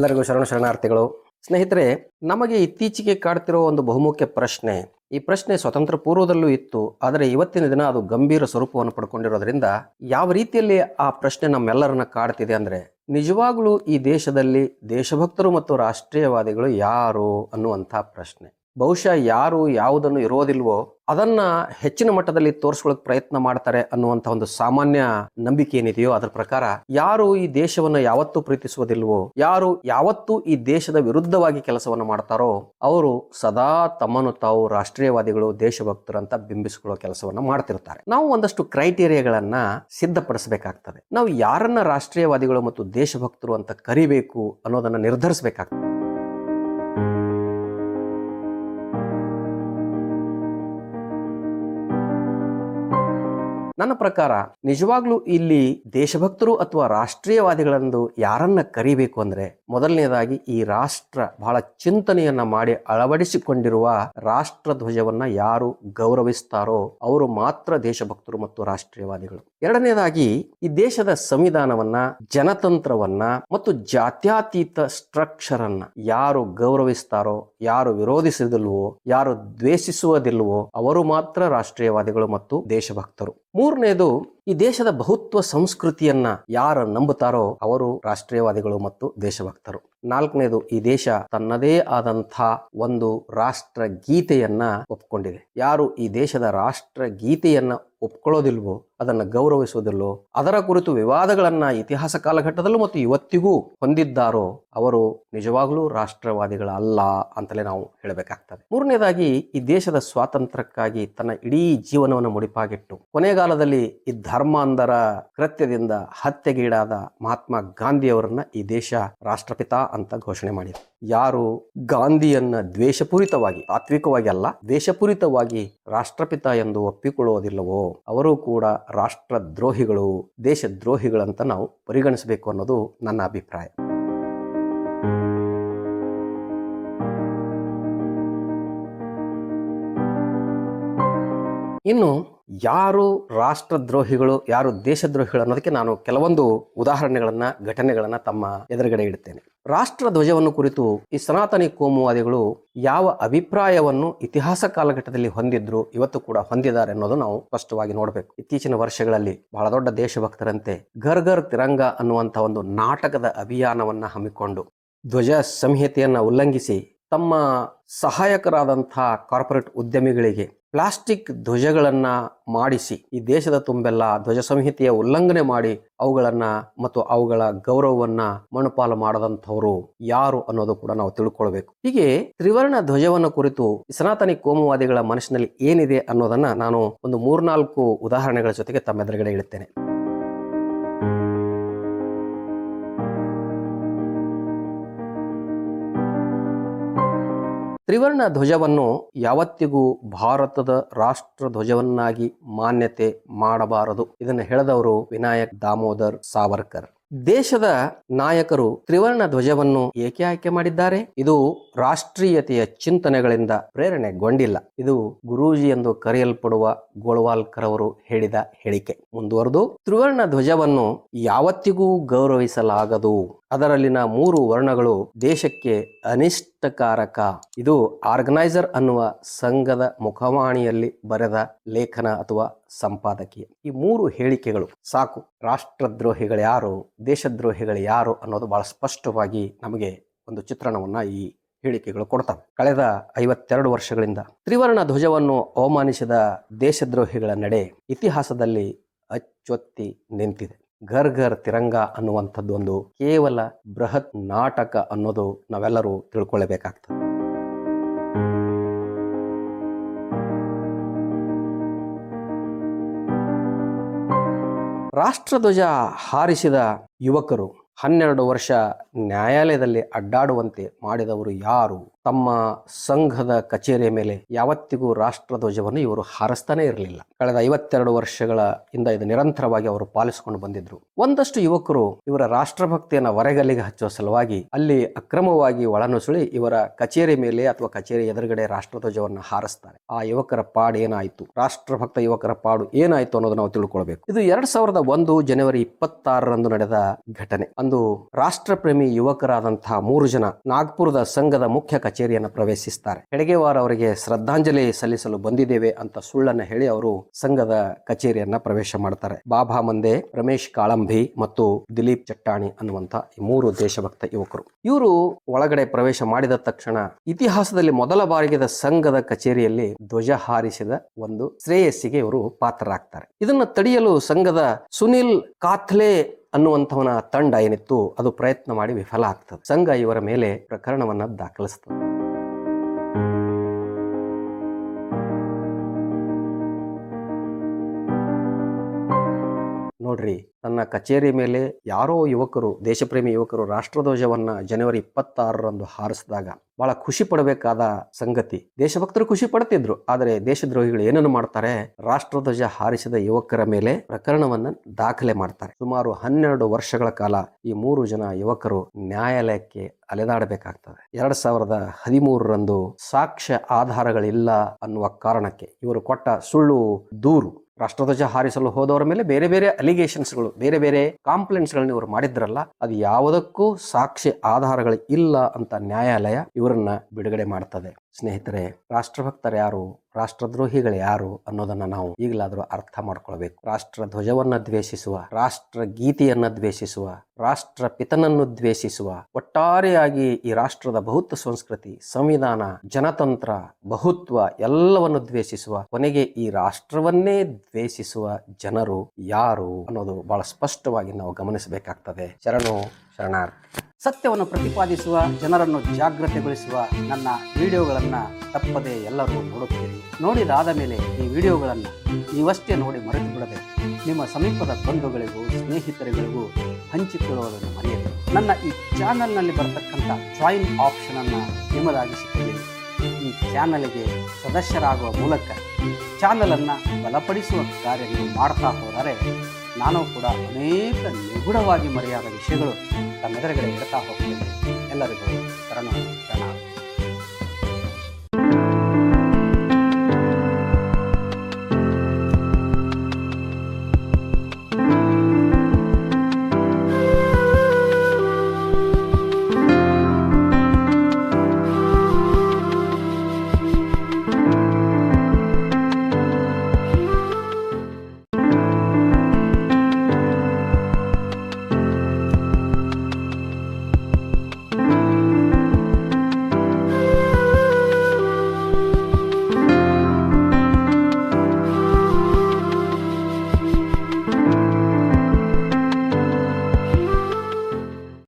ಎಲ್ಲರಿಗೂ ಶರಣಾರ್ಥಿಗಳು. ಸ್ನೇಹಿತರೆ, ನಮಗೆ ಇತ್ತೀಚೆಗೆ ಕಾಡ್ತಿರೋ ಒಂದು ಬಹುಮುಖ್ಯ ಪ್ರಶ್ನೆ, ಈ ಪ್ರಶ್ನೆ ಸ್ವತಂತ್ರ ಪೂರ್ವದಲ್ಲೂ ಇತ್ತು, ಆದರೆ ಇವತ್ತಿನ ದಿನ ಅದು ಗಂಭೀರ ಸ್ವರೂಪವನ್ನು ಪಡ್ಕೊಂಡಿರೋದ್ರಿಂದ ಯಾವ ರೀತಿಯಲ್ಲಿ ಆ ಪ್ರಶ್ನೆ ನಮ್ಮೆಲ್ಲರನ್ನ ಕಾಡ್ತಿದೆ ಅಂದ್ರೆ, ನಿಜವಾಗ್ಲೂ ಈ ದೇಶದಲ್ಲಿ ದೇಶಭಕ್ತರು ಮತ್ತು ರಾಷ್ಟ್ರೀಯವಾದಿಗಳು ಯಾರು ಅನ್ನುವಂಥ ಪ್ರಶ್ನೆ. ಬಹುಶಃ ಯಾರು ಯಾವುದನ್ನು ಇರೋದಿಲ್ವೋ ಅದನ್ನ ಹೆಚ್ಚಿನ ಮಟ್ಟದಲ್ಲಿ ತೋರಿಸ್ಕೊಳ್ಳೋಕೆ ಪ್ರಯತ್ನ ಮಾಡ್ತಾರೆ ಅನ್ನುವಂಥ ಒಂದು ಸಾಮಾನ್ಯ ನಂಬಿಕೆ ಏನಿದೆಯೋ ಅದರ ಪ್ರಕಾರ ಯಾರು ಈ ದೇಶವನ್ನು ಯಾವತ್ತೂ ಪ್ರೀತಿಸುವುದಿಲ್ವೋ, ಯಾರು ಯಾವತ್ತೂ ಈ ದೇಶದ ವಿರುದ್ಧವಾಗಿ ಕೆಲಸವನ್ನು ಮಾಡ್ತಾರೋ ಅವರು ಸದಾ ತಮ್ಮನ್ನು ತಾವು ರಾಷ್ಟ್ರೀಯವಾದಿಗಳು, ದೇಶಭಕ್ತರು ಅಂತ ಬಿಂಬಿಸಿಕೊಳ್ಳೋ ಕೆಲಸವನ್ನ ಮಾಡ್ತಿರ್ತಾರೆ. ನಾವು ಒಂದಷ್ಟು ಕ್ರೈಟೀರಿಯಾಗಳನ್ನ ಸಿದ್ಧಪಡಿಸಬೇಕಾಗ್ತದೆ. ನಾವು ಯಾರನ್ನ ರಾಷ್ಟ್ರೀಯವಾದಿಗಳು ಮತ್ತು ದೇಶಭಕ್ತರು ಅಂತ ಕರಿಬೇಕು ಅನ್ನೋದನ್ನ ನಿರ್ಧರಿಸಬೇಕಾಗ್ತದೆ. ನನ್ನ ಪ್ರಕಾರ ನಿಜವಾಗ್ಲೂ ಇಲ್ಲಿ ದೇಶಭಕ್ತರು ಅಥವಾ ರಾಷ್ಟ್ರೀಯವಾದಿಗಳೆಂದು ಯಾರನ್ನ ಕರಿಬೇಕು ಅಂದ್ರೆ, ಮೊದಲನೇದಾಗಿ ಈ ರಾಷ್ಟ್ರ ಬಹಳ ಚಿಂತನೆಯನ್ನ ಮಾಡಿ ಅಳವಡಿಸಿಕೊಂಡಿರುವ ರಾಷ್ಟ್ರ ಧ್ವಜವನ್ನ ಯಾರು ಗೌರವಿಸ್ತಾರೋ ಅವರು ಮಾತ್ರ ದೇಶಭಕ್ತರು ಮತ್ತು ರಾಷ್ಟ್ರೀಯವಾದಿಗಳು. ಎರಡನೇದಾಗಿ ಈ ದೇಶದ ಸಂವಿಧಾನವನ್ನ, ಜನತಂತ್ರವನ್ನ ಮತ್ತು ಜಾತ್ಯತೀತ ಸ್ಟ್ರಕ್ಚರ್ ಅನ್ನ ಯಾರು ಗೌರವಿಸ್ತಾರೋ, ಯಾರು ವಿರೋಧಿಸುವುದಿಲ್ವೋ, ಯಾರು ದ್ವೇಷಿಸುವುದಿಲ್ವೋ ಅವರು ಮಾತ್ರ ರಾಷ್ಟ್ರೀಯವಾದಿಗಳು ಮತ್ತು ದೇಶಭಕ್ತರು. ಮೂರನೇದು, ಈ ದೇಶದ ಬಹುತ್ವ ಸಂಸ್ಕೃತಿಯನ್ನ ಯಾರು ನಂಬುತ್ತಾರೋ ಅವರು ರಾಷ್ಟ್ರೀಯವಾದಿಗಳು ಮತ್ತು ದೇಶಭಕ್ತರು. ನಾಲ್ಕನೇದು, ಈ ದೇಶ ತನ್ನದೇ ಆದಂಥ ಒಂದು ರಾಷ್ಟ್ರ ಗೀತೆಯನ್ನ ಒಪ್ಕೊಂಡಿದೆ. ಯಾರು ಈ ದೇಶದ ರಾಷ್ಟ್ರ ಗೀತೆಯನ್ನ ಒಪ್ಕೊಳ್ಳೋದಿಲ್ವೋ, ಅದನ್ನ ಗೌರವಿಸುವುದಿಲ್ಲೋ, ಅದರ ಕುರಿತು ವಿವಾದಗಳನ್ನ ಇತಿಹಾಸ ಕಾಲಘಟ್ಟದಲ್ಲೂ ಮತ್ತು ಇವತ್ತಿಗೂ ಹೊಂದಿದ್ದಾರೋ ಅವರು ನಿಜವಾಗ್ಲೂ ರಾಷ್ಟ್ರವಾದಿಗಳಲ್ಲ ಅಂತಲೇ ನಾವು ಹೇಳಬೇಕಾಗ್ತದೆ. ಮೂರನೇದಾಗಿ, ಈ ದೇಶದ ಸ್ವಾತಂತ್ರ್ಯಕ್ಕಾಗಿ ತನ್ನ ಇಡೀ ಜೀವನವನ್ನು ಮುಡಿಪಾಗಿಟ್ಟು ಕೊನೆಗಾಲದಲ್ಲಿ ಈ ಧರ್ಮಾಂಧರ ಕೃತ್ಯದಿಂದ ಹತ್ಯೆಗೀಡಾದ ಮಹಾತ್ಮ ಗಾಂಧಿಯವರನ್ನ ಈ ದೇಶ ರಾಷ್ಟ್ರಪಿತ ಅಂತ ಘೋಷಣೆ ಮಾಡಿದೆ. ಯಾರು ಗಾಂಧಿಯನ್ನ ದ್ವೇಷಪೂರಿತವಾಗಿ, ತಾತ್ವಿಕವಾಗಿ ಅಲ್ಲ, ದ್ವೇಷಪೂರಿತವಾಗಿ ರಾಷ್ಟ್ರಪಿತ ಎಂದು ಒಪ್ಪಿಕೊಳ್ಳುವುದಿಲ್ಲವೋ ಅವರು ಕೂಡ ರಾಷ್ಟ್ರದ್ರೋಹಿಗಳು, ದೇಶದ್ರೋಹಿಗಳಂತ ನಾವು ಪರಿಗಣಿಸಬೇಕು ಅನ್ನೋದು ನನ್ನ ಅಭಿಪ್ರಾಯ. ಇನ್ನು ಯಾರು ರಾಷ್ಟ್ರದ್ರೋಹಿಗಳು, ಯಾರು ದೇಶದ್ರೋಹಿಗಳು ಅನ್ನೋದಕ್ಕೆ ನಾನು ಕೆಲವೊಂದು ಉದಾಹರಣೆಗಳನ್ನ, ಘಟನೆಗಳನ್ನ ತಮ್ಮ ಎದುರುಗಡೆ ಇಡ್ತೇನೆ. ರಾಷ್ಟ್ರ ಧ್ವಜವನ್ನು ಕುರಿತು ಈ ಸನಾತನಿ ಕೋಮುವಾದಿಗಳು ಯಾವ ಅಭಿಪ್ರಾಯವನ್ನು ಇತಿಹಾಸ ಕಾಲಘಟ್ಟದಲ್ಲಿ ಹೊಂದಿದ್ರು, ಇವತ್ತು ಕೂಡ ಹೊಂದಿದ್ದಾರೆ ಅನ್ನೋದು ನಾವು ಸ್ಪಷ್ಟವಾಗಿ ನೋಡಬೇಕು. ಇತ್ತೀಚಿನ ವರ್ಷಗಳಲ್ಲಿ ಬಹಳ ದೊಡ್ಡ ದೇಶಭಕ್ತರಂತೆ ಘರ್ ಘರ್ ತಿರಂಗ ಅನ್ನುವಂಥ ಒಂದು ನಾಟಕದ ಅಭಿಯಾನವನ್ನ ಹಮ್ಮಿಕೊಂಡು ಧ್ವಜ ಸಂಹಿತೆಯನ್ನ ಉಲ್ಲಂಘಿಸಿ ತಮ್ಮ ಸಹಾಯಕರಾದಂಥ ಕಾರ್ಪೊರೇಟ್ ಉದ್ಯಮಿಗಳಿಗೆ ಪ್ಲಾಸ್ಟಿಕ್ ಧ್ವಜಗಳನ್ನ ಮಾಡಿಸಿ ಈ ದೇಶದ ತುಂಬೆಲ್ಲ ಧ್ವಜ ಸಂಹಿತೆಯ ಉಲ್ಲಂಘನೆ ಮಾಡಿ ಅವುಗಳನ್ನ ಮತ್ತು ಅವುಗಳ ಗೌರವವನ್ನ ಮಣ್ಣುಪಾಲು ಮಾಡದಂಥವ್ರು ಯಾರು ಅನ್ನೋದು ಕೂಡ ನಾವು ತಿಳ್ಕೊಳ್ಬೇಕು. ಹೀಗೆ ತ್ರಿವರ್ಣ ಧ್ವಜವನ್ನು ಕುರಿತು ಸನಾತನಿ ಕೋಮುವಾದಿಗಳ ಮನಸ್ಸಿನಲ್ಲಿ ಏನಿದೆ ಅನ್ನೋದನ್ನ ನಾನು ಒಂದು 3-4 ಉದಾಹರಣೆಗಳ ಜೊತೆಗೆ ತಮ್ಮ ಎದುರುಗಡೆ ಇಡುತ್ತೇನೆ. ತ್ರಿವರ್ಣ ಧ್ವಜವನ್ನು ಯಾವತ್ತಿಗೂ ಭಾರತದ ರಾಷ್ಟ್ರ ಧ್ವಜವನ್ನಾಗಿ ಮಾನ್ಯತೆ ಮಾಡಬಾರದು. ಇದನ್ನು ಹೇಳಿದವರು ವಿನಾಯಕ್ ದಾಮೋದರ್ ಸಾವರ್ಕರ್. ದೇಶದ ನಾಯಕರು ತ್ರಿವರ್ಣ ಧ್ವಜವನ್ನು ಏಕೆ ಆಯ್ಕೆ ಮಾಡಿದ್ದಾರೆ? ಇದು ರಾಷ್ಟ್ರೀಯತೆಯ ಚಿಂತನೆಗಳಿಂದ ಪ್ರೇರಣೆಗೊಂಡಿಲ್ಲ. ಇದು ಗುರೂಜಿ ಎಂದು ಕರೆಯಲ್ಪಡುವ ಗೋಳ್ವಾಲ್ಕರ್ ಅವರು ಹೇಳಿದ ಹೇಳಿಕೆ. ಮುಂದುವರೆದು, ತ್ರಿವರ್ಣ ಧ್ವಜವನ್ನು ಯಾವತ್ತಿಗೂ ಗೌರವಿಸಲಾಗದು. ಅದರಲ್ಲಿನ 3 ವರ್ಣಗಳು ದೇಶಕ್ಕೆ ಅನಿಷ್ಟಕಾರಕ. ಇದು ಆರ್ಗನೈಸರ್ ಅನ್ನುವ ಸಂಘದ ಮುಖವಾಣಿಯಲ್ಲಿ ಬರೆದ ಲೇಖನ ಅಥವಾ ಸಂಪಾದಕೀಯ. ಈ 3 ಹೇಳಿಕೆಗಳು ಸಾಕು ರಾಷ್ಟ್ರದ್ರೋಹಿಗಳು ಯಾರು, ದೇಶದ್ರೋಹಿಗಳು ಯಾರು ಅನ್ನೋದು ಬಹಳ ಸ್ಪಷ್ಟವಾಗಿ ನಮಗೆ ಒಂದು ಚಿತ್ರಣವನ್ನ ಈ ಹೇಳಿಕೆಗಳು ಕೊಡ್ತವೆ. ಕಳೆದ 52 ವರ್ಷಗಳಿಂದ ತ್ರಿವರ್ಣ ಧ್ವಜವನ್ನು ಅವಮಾನಿಸಿದ ದೇಶದ್ರೋಹಿಗಳ ನಡೆ ಇತಿಹಾಸದಲ್ಲಿ ಅಚ್ಚೊತ್ತಿ ನಿಂತಿದೆ. ಘರ್ ಘರ್ ತಿರಂಗ ಅನ್ನುವಂಥದ್ದು ಒಂದು ಕೇವಲ ಬೃಹತ್ ನಾಟಕ ಅನ್ನೋದು ನಾವೆಲ್ಲರೂ ತಿಳ್ಕೊಳ್ಳಬೇಕಾಗ್ತದೆ. ರಾಷ್ಟ್ರಧ್ವಜ ಹಾರಿಸಿದ ಯುವಕರು 12 ವರ್ಷ ನ್ಯಾಯಾಲಯದಲ್ಲಿ ಅಡ್ಡಾಡುವಂತೆ ಮಾಡಿದವರು ಯಾರು? ತಮ್ಮ ಸಂಘದ ಕಚೇರಿಯ ಮೇಲೆ ಯಾವತ್ತಿಗೂ ರಾಷ್ಟ್ರಧ್ವಜವನ್ನು ಇವರು ಹಾರಿಸ್ತಾನೆ ಇರಲಿಲ್ಲ. ಕಳೆದ 52 ವರ್ಷಗಳ ಇಂದ ಇದು ನಿರಂತರವಾಗಿ ಅವರು ಪಾಲಿಸಿಕೊಂಡು ಬಂದಿದ್ರು. ಒಂದಷ್ಟು ಯುವಕರು ಇವರ ರಾಷ್ಟ್ರಭಕ್ತಿಯನ್ನ ಹೊರಗಲ್ಲಿಗೆ ಹಚ್ಚುವ ಸಲುವಾಗಿ ಅಲ್ಲಿ ಅಕ್ರಮವಾಗಿ ಒಳನುಸುಳಿ ಇವರ ಕಚೇರಿ ಮೇಲೆ ಅಥವಾ ಕಚೇರಿ ಎದುರುಗಡೆ ರಾಷ್ಟ್ರಧ್ವಜವನ್ನು ಹಾರಿಸ್ತಾರೆ. ಆ ಯುವಕರ ಪಾಡು ಏನಾಯ್ತು, ರಾಷ್ಟ್ರಭಕ್ತ ಯುವಕರ ಪಾಡು ಏನಾಯ್ತು ಅನ್ನೋದು ನಾವು ತಿಳ್ಕೊಳ್ಬೇಕು. ಇದು 2001 ಜನವರಿ 26ರಂದು ನಡೆದ ಘಟನೆ. ಅಂದು ರಾಷ್ಟ್ರಪ್ರೇಮಿ ಯುವಕರಾದಂತಹ 3 ಜನ ನಾಗ್ಪುರದ ಸಂಘದ ಮುಖ್ಯ ಕಚೇರಿಯನ್ನು ಪ್ರವೇಶಿಸ್ತಾರೆ. ಹೆಡ್ಗೇವಾರ್ ಅವರಿಗೆ ಶ್ರದ್ಧಾಂಜಲಿ ಸಲ್ಲಿಸಲು ಬಂದಿದ್ದೇವೆ ಅಂತ ಸುಳ್ಳನ್ನ ಹೇಳಿ ಅವರು ಸಂಘದ ಕಚೇರಿಯನ್ನ ಪ್ರವೇಶ ಮಾಡ್ತಾರೆ. ಬಾಬಾ ಮಂದೆ, ರಮೇಶ್ ಕಾಳಂಬಿ ಮತ್ತು ದಿಲೀಪ್ ಚಟ್ಟಾಣಿ ಅನ್ನುವಂತ ಈ 3 ದೇಶಭಕ್ತ ಯುವಕರು. ಇವರು ಒಳಗಡೆ ಪ್ರವೇಶ ಮಾಡಿದ ತಕ್ಷಣ ಇತಿಹಾಸದಲ್ಲಿ ಮೊದಲ ಬಾರಿಗೆ ಸಂಘದ ಕಚೇರಿಯಲ್ಲಿ ಧ್ವಜ ಹಾರಿಸಿದ ಒಂದು ಶ್ರೇಯಸ್ಸಿಗೆ ಇವರು ಪಾತ್ರರಾಗ್ತಾರೆ. ಇದನ್ನ ತಡೆಯಲು ಸಂಘದ ಸುನಿಲ್ ಕಾಥ್ಲೆ ಅನ್ನುವಂಥವನ ತಂಡ ಏನಿತ್ತು ಅದು ಪ್ರಯತ್ನ ಮಾಡಿ ವಿಫಲ ಆಗ್ತದೆ. ಸಂಘ ಇವರ ಮೇಲೆ ಪ್ರಕರಣವನ್ನ ದಾಖಲಿಸ್ತದೆ. ನೋಡ್ರಿ, ತನ್ನ ಕಚೇರಿ ಮೇಲೆ ಯಾರೋ ಯುವಕರು, ದೇಶಪ್ರೇಮಿ ಯುವಕರು ರಾಷ್ಟ್ರಧ್ವಜವನ್ನ ಜನವರಿ 26ರಂದು ಹಾರಿಸಿದಾಗ ಬಹಳ ಖುಷಿ ಪಡಬೇಕಾದ ಸಂಗತಿ. ದೇಶಭಕ್ತರು ಖುಷಿ ಪಡ್ತಿದ್ರು, ಆದರೆ ದೇಶದ್ರೋಹಿಗಳು ಏನನ್ನು ಮಾಡ್ತಾರೆ, ರಾಷ್ಟ್ರಧ್ವಜ ಹಾರಿಸಿದ ಯುವಕರ ಮೇಲೆ ಪ್ರಕರಣವನ್ನ ದಾಖಲೆ ಮಾಡ್ತಾರೆ. ಸುಮಾರು 12 ವರ್ಷಗಳ ಕಾಲ ಈ 3 ಜನ ಯುವಕರು ನ್ಯಾಯಾಲಯಕ್ಕೆ ಅಲೆದಾಡಬೇಕಾಗ್ತದೆ. 2013ರಂದು ಸಾಕ್ಷ್ಯ ಆಧಾರಗಳಿಲ್ಲ ಅನ್ನುವ ಕಾರಣಕ್ಕೆ ಇವರು ಕೊಟ್ಟ ಸುಳ್ಳು ದೂರು, ರಾಷ್ಟ್ರಧ್ವಜ ಹಾರಿಸಲು ಹೋದವರ ಮೇಲೆ ಬೇರೆ ಬೇರೆ ಅಲಿಗೇಷನ್ಸ್ಗಳು, ಬೇರೆ ಬೇರೆ ಕಾಂಪ್ಲೇಂಟ್ಸ್ಗಳನ್ನ ಇವರು ಮಾಡಿದ್ರಲ್ಲ, ಅದು ಯಾವುದಕ್ಕೂ ಸಾಕ್ಷಿ ಆಧಾರಗಳು ಇಲ್ಲ ಅಂತ ನ್ಯಾಯಾಲಯ ಇವರನ್ನ ಬಿಡುಗಡೆ ಮಾಡ್ತದೆ. ಸ್ನೇಹಿತರೆ, ರಾಷ್ಟ್ರಭಕ್ತರು ಯಾರು, ರಾಷ್ಟ್ರದ್ರೋಹಿಗಳು ಯಾರು ಅನ್ನೋದನ್ನ ನಾವು ಈಗಲಾದರೂ ಅರ್ಥ ಮಾಡ್ಕೊಳ್ಬೇಕು. ರಾಷ್ಟ್ರ ಧ್ವಜವನ್ನ ದ್ವೇಷಿಸುವ, ರಾಷ್ಟ್ರ ಗೀತೆಯನ್ನ ದ್ವೇಷಿಸುವ, ರಾಷ್ಟ್ರ ಪಿತನನ್ನು ದ್ವೇಷಿಸುವ, ಒಟ್ಟಾರೆಯಾಗಿ ಈ ರಾಷ್ಟ್ರದ ಬಹುತ್ವ ಸಂಸ್ಕೃತಿ, ಸಂವಿಧಾನ, ಜನತಂತ್ರ, ಬಹುತ್ವ ಎಲ್ಲವನ್ನು ದ್ವೇಷಿಸುವ, ಕೊನೆಗೆ ಈ ರಾಷ್ಟ್ರವನ್ನೇ ದ್ವೇಷಿಸುವ ಜನರು ಯಾರು ಅನ್ನೋದು ಬಹಳ ಸ್ಪಷ್ಟವಾಗಿ ನಾವು ಗಮನಿಸಬೇಕಾಗ್ತದೆ. ಶರಣಾರ್ಥಿ. ಸತ್ಯವನ್ನು ಪ್ರತಿಪಾದಿಸುವ, ಜನರನ್ನು ಜಾಗೃತಿಗೊಳಿಸುವ ನನ್ನ ವಿಡಿಯೋಗಳನ್ನು ತಪ್ಪದೆ ಎಲ್ಲರೂ ನೋಡುತ್ತೀರಿ. ನೋಡಿದಾದ ಮೇಲೆ ಈ ವಿಡಿಯೋಗಳನ್ನು ನೀವಷ್ಟೇ ನೋಡಿ ಮರೆತು ಬಿಡದೆ ನಿಮ್ಮ ಸಮೀಪದ ಬಂಧುಗಳಿಗೂ ಸ್ನೇಹಿತರುಗಳಿಗೂ ಹಂಚಿಕೊಳ್ಳುವುದನ್ನು ಮರೆಯದೆ ನನ್ನ ಈ ಚಾನಲ್ನಲ್ಲಿ ಬರತಕ್ಕಂಥ ಜಾಯಿನ್ ಆಪ್ಷನ್ ಅನ್ನು ನಿಮ್ಮದಾಗಿಸಿಕೊಳ್ಳಿ. ಈ ಚಾನಲ್ಗೆ ಸದಸ್ಯರಾಗುವ ಮೂಲಕ ಚಾನಲನ್ನು ಬಲಪಡಿಸುವ ಕಾರ್ಯವನ್ನು ಮಾಡ್ತಾ ಹೋದರೆ ನಾನು ಕೂಡ ಅನೇಕ ನಿಗೂಢವಾಗಿ ಮರೆಯಾದ ವಿಷಯಗಳು ತಮ್ಮೆದುರುಗಡೆ ಇಡ್ತಾ ಹೋಗ್ತೇನೆ. ಎಲ್ಲರಿಗೂ